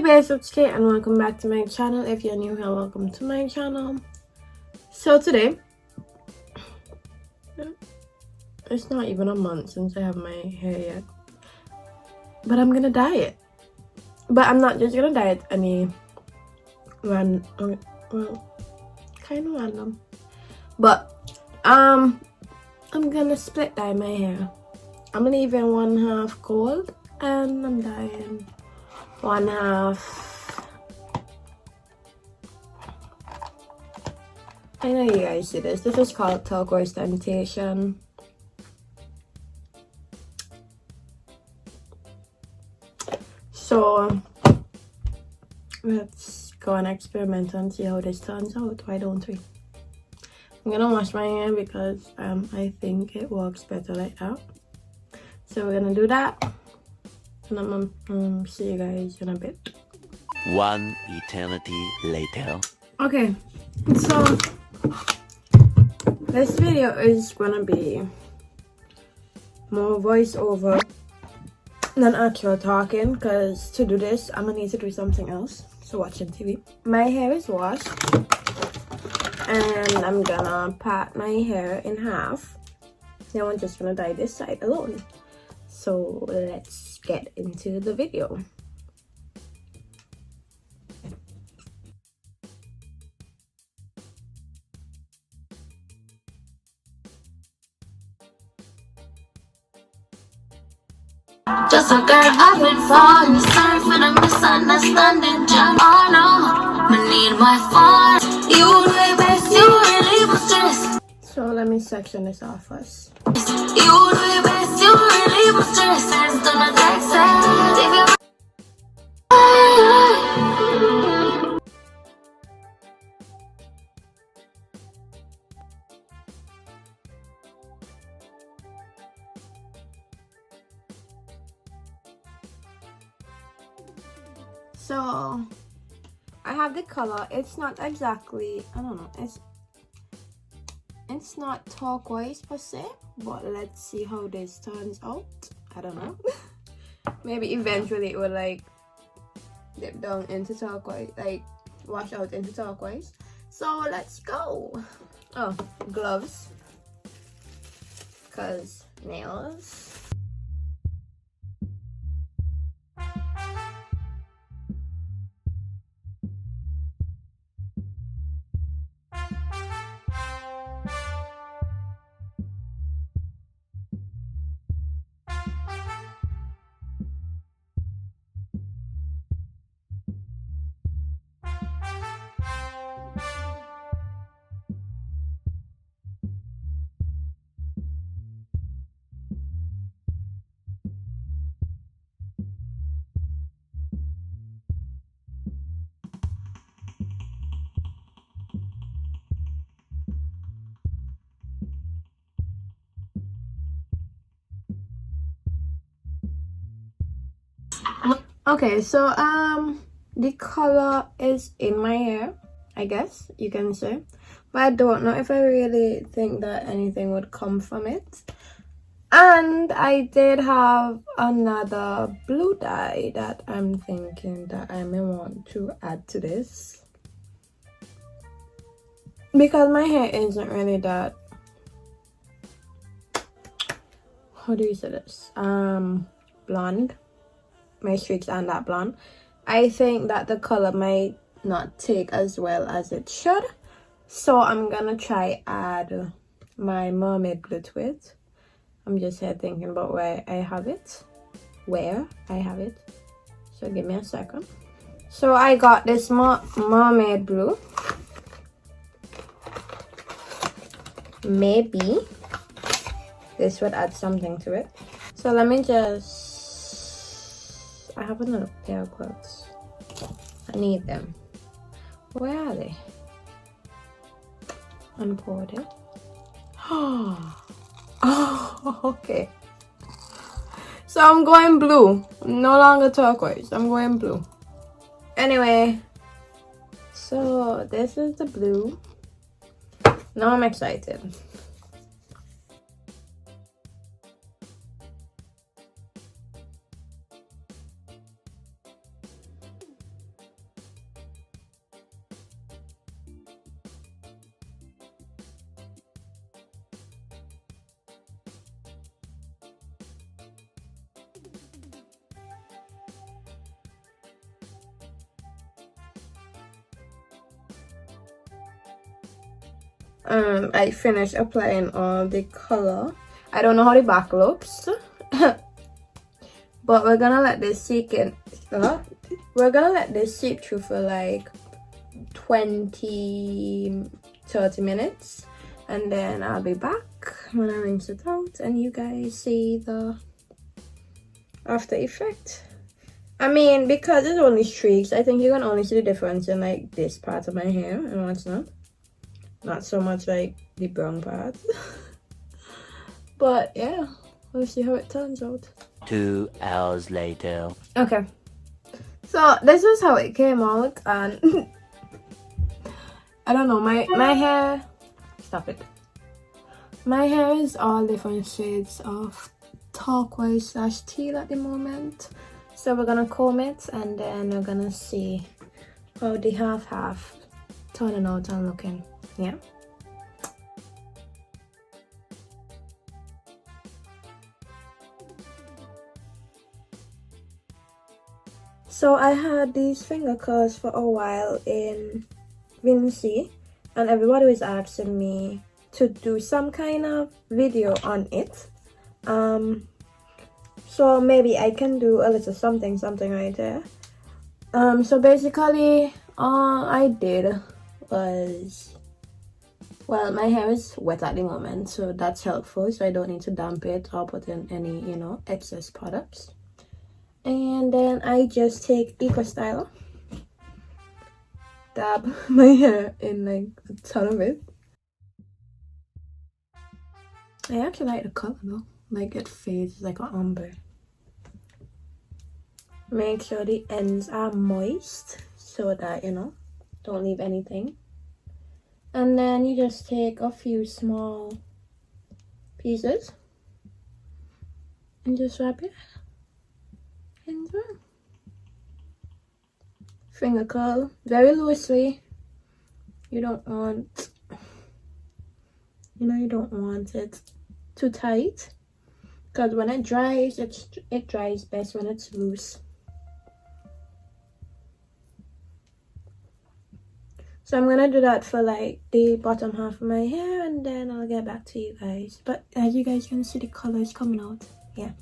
babes, it's Kate and welcome back to my channel. If you're new here, welcome to my channel. So today, it's not even a month since I have my hair yet, but I'm gonna dye it. But I'm not just gonna dye it any well, kind of random, but I'm gonna split dye my hair. I'm leaving one half gold and I'm dyeing one half. I know you guys see this. This is called Turquoise Temptation. So let's go and experiment and see how this turns out. Why don't we? I'm gonna wash my hair because I think it works better like that. So we're gonna do that. And I'm gonna see you guys in a bit. One eternity later. Okay, so this video is gonna be more voiceover than actual talking, because to do this I'm gonna need to do something else. So watching TV. My hair is washed and I'm gonna part my hair in half. Now I'm just gonna dye this side alone. So let's get into the video. Just a girl I've been falling, sorry for the misunderstanding. Jump on up, I need my phone. You the best, you relieve stress. So let me section this off first. You the best, you relieve stress. Hands to my text, So I have the color. It's not exactly, I don't know, it's not turquoise per se, but let's see how this turns out. I don't know. Maybe eventually it will like dip down into turquoise, like wash out into turquoise. So let's go. Oh, gloves, because nails. Okay, so the color is in my hair, I guess you can say, but I don't know if I really think that anything would come from it. And I did have another blue dye that I'm thinking that I may want to add to this, because my hair isn't really that, how do you say this, blonde. My streaks aren't that blonde. I think that the color might not take as well as it should, so I'm gonna try add my mermaid blue to it. I'm just here thinking about where I have it. So give me a second. So I got this mermaid blue. Maybe this would add something to it. So let me just, I have another pair of gloves. I need them. Where are they? Unpoured it. Oh, okay. So I'm going blue. No longer turquoise. I'm going blue. Anyway, so this is the blue. Now I'm excited. I finished applying all the color. I don't know how the back looks. But we're gonna let this seep in. We're gonna let this seep through for like 20-30 minutes, and then I'll be back when I rinse it out and you guys see the after effect. I mean, because it's only streaks, I think you can only see the difference in like this part of my hair and what's not so much like the brown part. But yeah, we'll see how it turns out. 2 hours later. Okay, so this is how it came out, and I don't know, my hair, stop it, my hair is all different shades of turquoise / teal at the moment. So we're gonna comb it and then we're gonna see how the half turning out and looking. Yeah. So I had these finger curls for a while in Vinci, and everybody was asking me to do some kind of video on it. So maybe I can do a little something right there. So basically all I did was, well, my hair is wet at the moment, so that's helpful, so I don't need to damp it or put in any, you know, excess products. And then I just take Eco Styler, dab my hair in like a ton of it. I actually like the color though, like it fades like an umber. Make sure the ends are moist so that, you know, don't leave anything. And then you just take a few small pieces and just wrap it in there. Finger curl very loosely. You don't want, you know, you don't want it too tight, because when it dries, it dries best when it's loose. So I'm gonna do that for like the bottom half of my hair, and then I'll get back to you guys. But as you guys can see, the color is coming out. Yeah.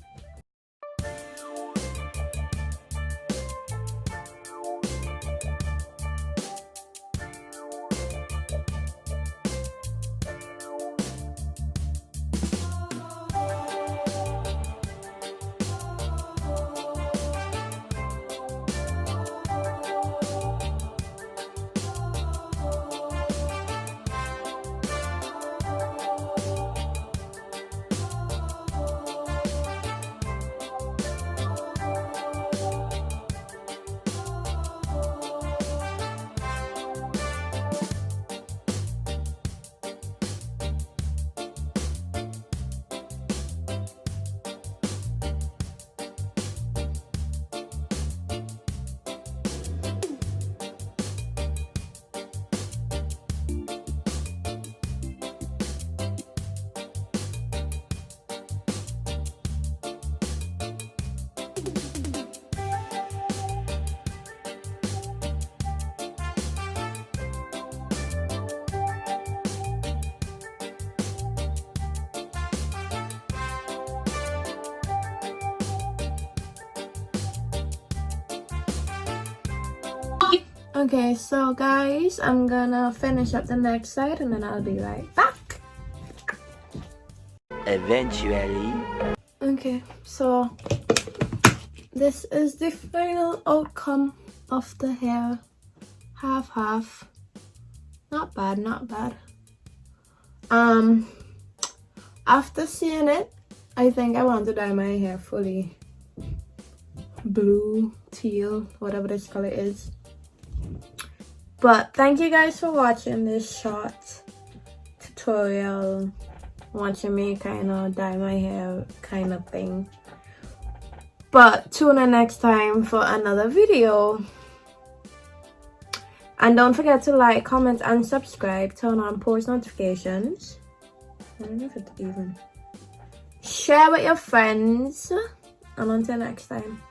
Okay, so guys, I'm gonna finish up the next side and then I'll be right back. Eventually. Okay, so this is the final outcome of the hair. Half. Not bad, not bad. After seeing it, I think I want to dye my hair fully blue, teal, whatever this color is. But thank you guys for watching this short tutorial, watching me kind of dye my hair kind of thing. But tune in next time for another video. And don't forget to like, comment, and subscribe. Turn on post notifications. I don't know if it's even. Share with your friends. And until next time.